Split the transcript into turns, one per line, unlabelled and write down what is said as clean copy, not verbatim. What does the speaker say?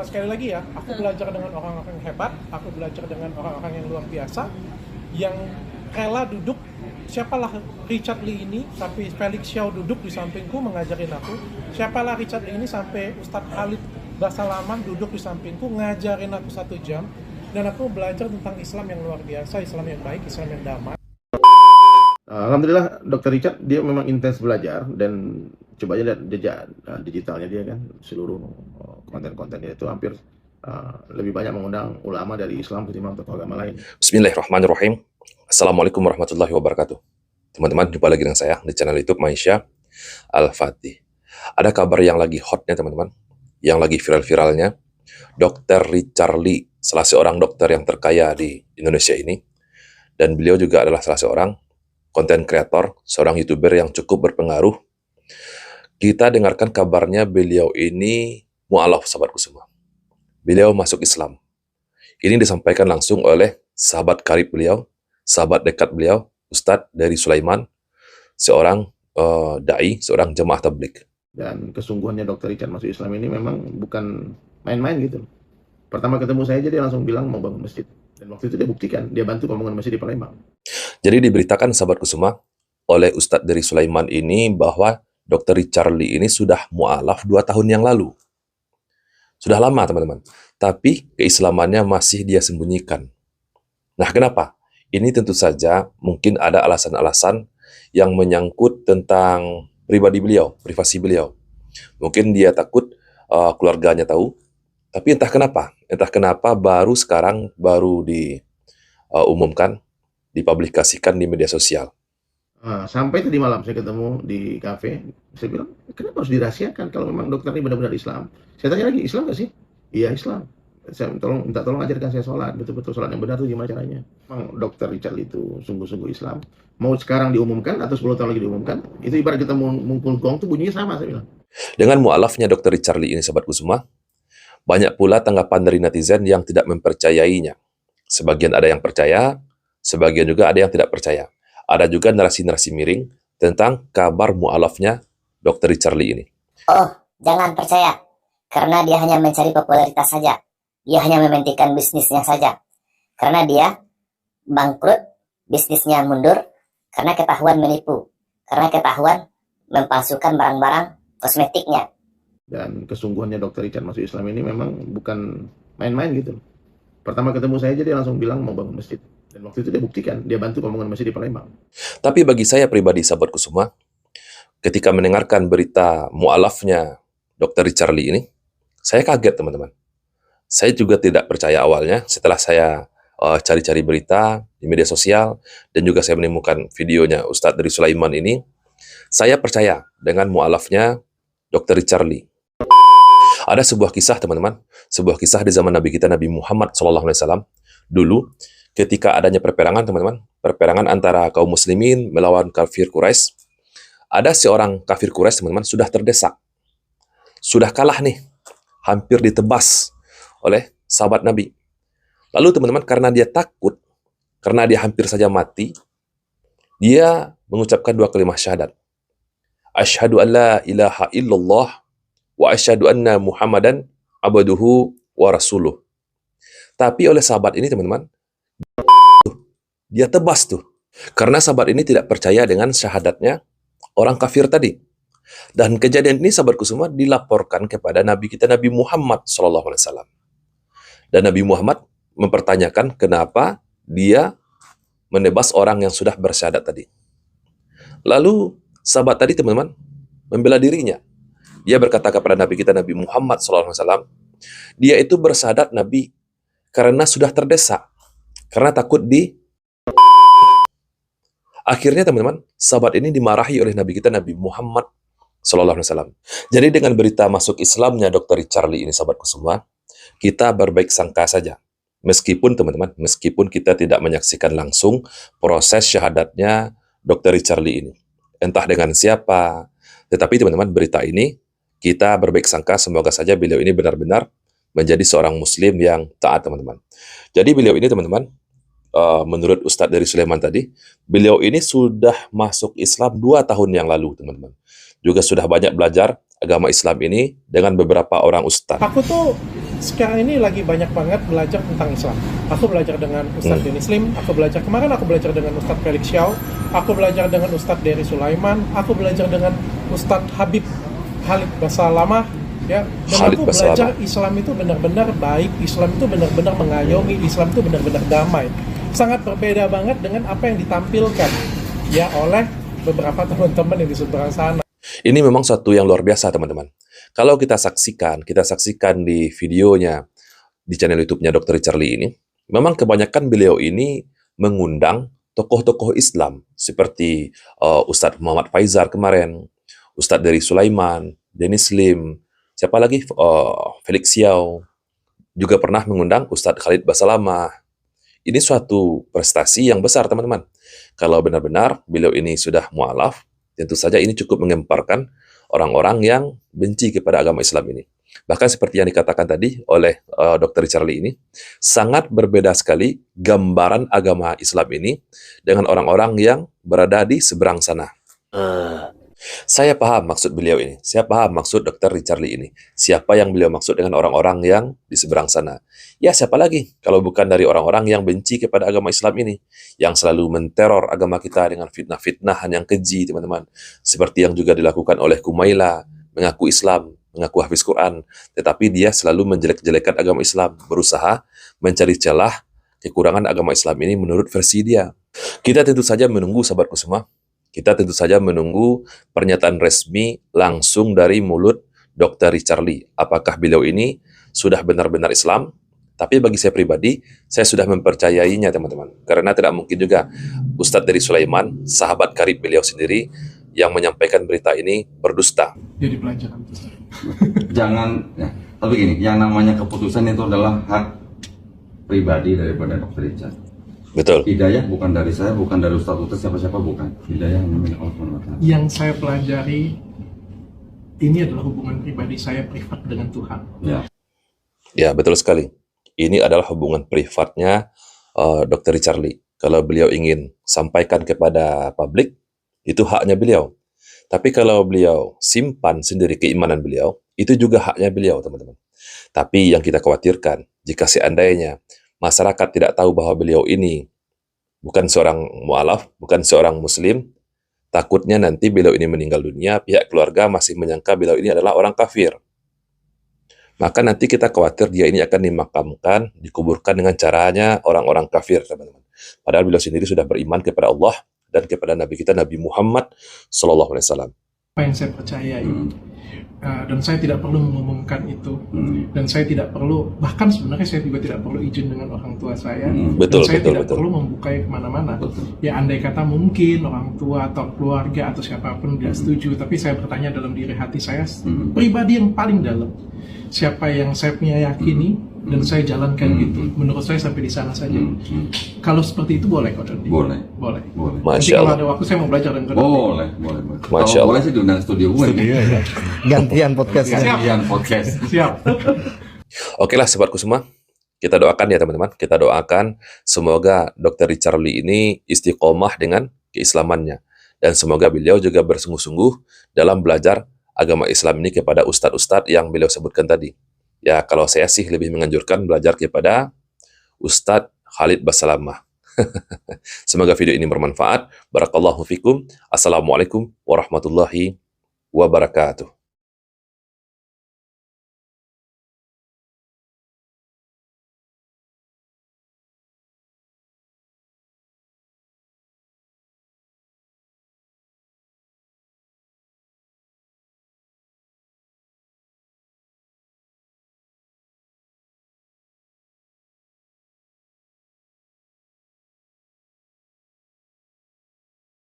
sekali lagi ya, aku belajar dengan orang-orang hebat, aku belajar dengan orang-orang yang luar biasa, yang rela duduk. Siapalah Richard Lee ini sampai Felix Xiao duduk di sampingku mengajarin aku. Siapalah Richard Lee ini sampai Ustadz Khalid Basalaman duduk di sampingku ngajarin aku 1 jam. Dan aku belajar tentang Islam yang luar biasa, Islam yang baik, Islam yang damai.
Alhamdulillah Dr. Richard dia memang intens belajar, dan coba aja lihat jejak digitalnya dia kan, seluruh konten-kontennya itu hampir lebih banyak mengundang ulama dari Islam ketimbang tokoh agama lain.
Bismillahirrahmanirrahim. Assalamualaikum warahmatullahi wabarakatuh. Teman-teman, jumpa lagi dengan saya di channel YouTube Maisha Al-Fatih. Ada kabar yang lagi hotnya teman-teman, yang lagi viral-viralnya. Dr. Richard Lee, salah seorang dokter yang terkaya di Indonesia ini, dan beliau juga adalah salah seorang konten kreator, seorang YouTuber yang cukup berpengaruh. Kita dengarkan kabarnya beliau ini mu'alaf, sahabatku semua. Beliau masuk Islam. Ini disampaikan langsung oleh sahabat karib beliau, sahabat dekat beliau, Ustadz dari Sulaiman, seorang da'i, seorang jemaah tabligh.
Dan kesungguhannya Dr. Richard masuk Islam ini memang bukan main-main gitu. Pertama ketemu saya aja dia langsung bilang mau bangun masjid. Dan waktu itu dia buktikan, dia bantu pembangunan masjid di Palembang.
Jadi diberitakan sahabatku semua oleh Ustadz dari Sulaiman ini bahwa Dr. Richard Lee ini sudah mu'alaf 2 tahun yang lalu. Sudah lama teman-teman. Tapi keislamannya masih dia sembunyikan. Nah kenapa? Ini tentu saja mungkin ada alasan-alasan yang menyangkut tentang pribadi beliau, privasi beliau. Mungkin dia takut keluarganya tahu. Tapi entah kenapa baru sekarang diumumkan, dipublikasikan di media sosial.
Sampai tadi malam saya ketemu di kafe, saya bilang, kenapa harus dirahasiakan kalau memang dokter ini benar-benar Islam? Saya tanya lagi, Islam nggak sih? Iya Islam. Saya minta tolong ajarkan saya sholat, betul-betul sholat yang benar itu gimana caranya? Memang dokter Richard itu sungguh-sungguh Islam. Mau sekarang diumumkan atau 10 tahun lagi diumumkan, itu ibarat kita mengukul gong tuh bunyinya sama, saya bilang.
Dengan mu'alafnya Dr. Richard Lee ini sahabatku semua, banyak pula tanggapan dari netizen yang tidak mempercayainya. Sebagian ada yang percaya, sebagian juga ada yang tidak percaya. Ada juga narasi-narasi miring tentang kabar mu'alafnya Dr. Richard Lee ini.
Oh, jangan percaya. Karena dia hanya mencari popularitas saja. Dia hanya mementingkan bisnisnya saja. Karena dia bangkrut, bisnisnya mundur, karena ketahuan menipu. Karena ketahuan mempalsukan barang-barang kosmetiknya.
Dan kesungguhannya Dr. Richard masuk Islam ini memang bukan main-main gitu. Pertama ketemu saya aja dia langsung bilang mau bangun masjid. Dan waktu itu dia buktikan, dia bantu pembangunan masjid di Palembang.
Tapi bagi saya pribadi sahabatku semua, ketika mendengarkan berita mu'alafnya Dr. Richard Lee ini, saya kaget teman-teman. Saya juga tidak percaya awalnya setelah saya cari-cari berita di media sosial dan juga saya menemukan videonya Ustadz dari Sulaiman ini. Saya percaya dengan mu'alafnya Dr. Richard Lee. Ada sebuah kisah teman-teman, sebuah kisah di zaman Nabi kita Nabi Muhammad SAW. Dulu ketika adanya perperangan teman-teman, perperangan antara kaum muslimin melawan kafir Quraisy, ada seorang kafir Quraisy teman-teman sudah terdesak, sudah kalah nih, hampir ditebas oleh sahabat Nabi. Lalu teman-teman karena dia takut, karena dia hampir saja mati, dia mengucapkan 2 kalimat syahadat. Asyhadu an la ilaha illallah wa asyhadu anna Muhammadan abduhu wa rasuluh. Tapi oleh sahabat ini teman-teman, dia tebas tuh. Karena sahabat ini tidak percaya dengan syahadatnya orang kafir tadi. Dan kejadian ini sahabatku semua dilaporkan kepada Nabi kita Nabi Muhammad SAW. Dan Nabi Muhammad mempertanyakan kenapa dia menebas orang yang sudah bersyahadat tadi. Lalu sahabat tadi teman-teman membela dirinya. Dia berkata kepada Nabi kita Nabi Muhammad SAW, dia itu bersyahadat Nabi karena sudah terdesak, karena takut di. Akhirnya teman-teman, sahabat ini dimarahi oleh Nabi kita Nabi Muhammad SAW. Jadi dengan berita masuk Islamnya Dr. Richard Lee ini sahabatku semua, kita berbaik sangka saja. Meskipun teman-teman, meskipun kita tidak menyaksikan langsung proses syahadatnya Dr. Richard Lee ini. Entah dengan siapa, tetapi teman-teman berita ini kita berbaik sangka semoga saja beliau ini benar-benar menjadi seorang muslim yang taat teman-teman. Jadi beliau ini teman-teman, menurut Ustadz dari Sulaiman tadi, beliau ini sudah masuk Islam 2 tahun yang lalu teman-teman. Juga sudah banyak belajar agama Islam ini dengan beberapa orang ustadz.
Aku tuh sekarang ini lagi banyak banget belajar tentang Islam. Aku belajar dengan Ustadz Denis Lim, kemarin aku belajar dengan Ustadz Felix Xiao, aku belajar dengan Ustadz Dery Sulaiman, aku belajar dengan Ustadz Khalid Basalamah, ya. Dan
Khalid
aku belajar
Basalamah.
Islam itu benar-benar baik, Islam itu benar-benar mengayomi, Islam itu benar-benar damai. Sangat berbeda banget dengan apa yang ditampilkan ya oleh beberapa teman-teman yang di seberang sana.
Ini memang suatu yang luar biasa, teman-teman. Kalau kita saksikan di videonya di channel YouTube-nya Dr. Richard Lee ini, memang kebanyakan beliau ini mengundang tokoh-tokoh Islam seperti Ustadz Muhammad Faizar kemarin, Ustadz Dery Sulaiman, Denis Lim, siapa lagi? Felix Xiao, juga pernah mengundang Ustadz Khalid Basalamah. Ini suatu prestasi yang besar, teman-teman. Kalau benar-benar beliau ini sudah mu'alaf, tentu saja ini cukup mengemparkan orang-orang yang benci kepada agama Islam ini. Bahkan seperti yang dikatakan tadi oleh Dr. Richard Lee ini, sangat berbeda sekali gambaran agama Islam ini dengan orang-orang yang berada di seberang sana. Saya paham maksud beliau ini. Saya paham maksud Dr. Richard Lee ini. Siapa yang beliau maksud dengan orang-orang yang di seberang sana? Ya, siapa lagi kalau bukan dari orang-orang yang benci kepada agama Islam ini, yang selalu menteror agama kita dengan fitnah-fitnahan yang keji, teman-teman. Seperti yang juga dilakukan oleh Kumaila, mengaku Islam, mengaku hafiz Quran, tetapi dia selalu menjelek-jelekan agama Islam, berusaha mencari celah kekurangan agama Islam ini menurut versi dia. Kita tentu saja menunggu, sahabatku semua. Kita tentu saja menunggu pernyataan resmi langsung dari mulut Dr. Richard Lee. Apakah beliau ini sudah benar-benar Islam? Tapi bagi saya pribadi, saya sudah mempercayainya, teman-teman. Karena tidak mungkin juga Ustadz Dery Sulaiman, sahabat karib beliau sendiri, yang menyampaikan berita ini berdusta.
Jadi pelajaran.
Jangan, ya. Tapi gini, yang namanya keputusan itu adalah hak pribadi daripada Dr. Richard.
Betul.
Hidayah bukan dari saya, bukan dari Ustadz siapa-siapa, bukan. Hidayah hanya milik Allah SWT.
Yang saya pelajari ini adalah hubungan pribadi saya privat dengan Tuhan.
Ya.
Ya, betul sekali. Ini adalah hubungan privatnya Dr. Richard Lee. Kalau beliau ingin sampaikan kepada publik, itu haknya beliau. Tapi kalau beliau simpan sendiri keimanan beliau, itu juga haknya beliau, teman-teman. Tapi yang kita khawatirkan, jika seandainya masyarakat tidak tahu bahwa beliau ini bukan seorang mu'alaf, bukan seorang muslim, takutnya nanti beliau ini meninggal dunia, pihak keluarga masih menyangka beliau ini adalah orang kafir. Maka nanti kita khawatir dia ini akan dimakamkan, dikuburkan dengan caranya orang-orang kafir, teman-teman. Padahal beliau sendiri sudah beriman kepada Allah dan kepada Nabi kita, Nabi Muhammad SAW.
Apa yang saya percayai, dan saya tidak perlu mengumumkan itu, dan saya tidak perlu, bahkan sebenarnya saya juga tidak perlu izin dengan orang tua saya,
Betul,
dan saya
betul,
tidak
betul.
perlu membukai kemana-mana.
Betul.
Ya andai kata mungkin orang tua atau keluarga atau siapapun tidak setuju, tapi saya bertanya dalam diri hati saya pribadi yang paling dalam, siapa yang saya punya yakini dan saya jalankan gitu. Menurut saya sampai di sana saja. Kalau seperti itu boleh kok, Dondi?
Boleh.
Boleh.
Boleh.
Nanti
Masya
kalau
Allah.
ada waktu saya mau belajar dengan Dondi.
Boleh.
Masya
Kalau boleh
Allah.
sih diundang studio gue.
Gantian podcastnya.
Gantian podcast.
Siap.
Oke lah, sobatku semua. Kita doakan ya, teman-teman. Kita doakan semoga Dr. Richard Lee ini istiqomah dengan keislamannya. Dan semoga beliau juga bersungguh-sungguh dalam belajar agama Islam ini kepada ustadz-ustadz yang beliau sebutkan tadi. Ya, kalau saya sih lebih menganjurkan belajar kepada Ustadz Khalid Basalamah. Semoga video ini bermanfaat. Barakallahu fikum. Assalamualaikum warahmatullahi wabarakatuh.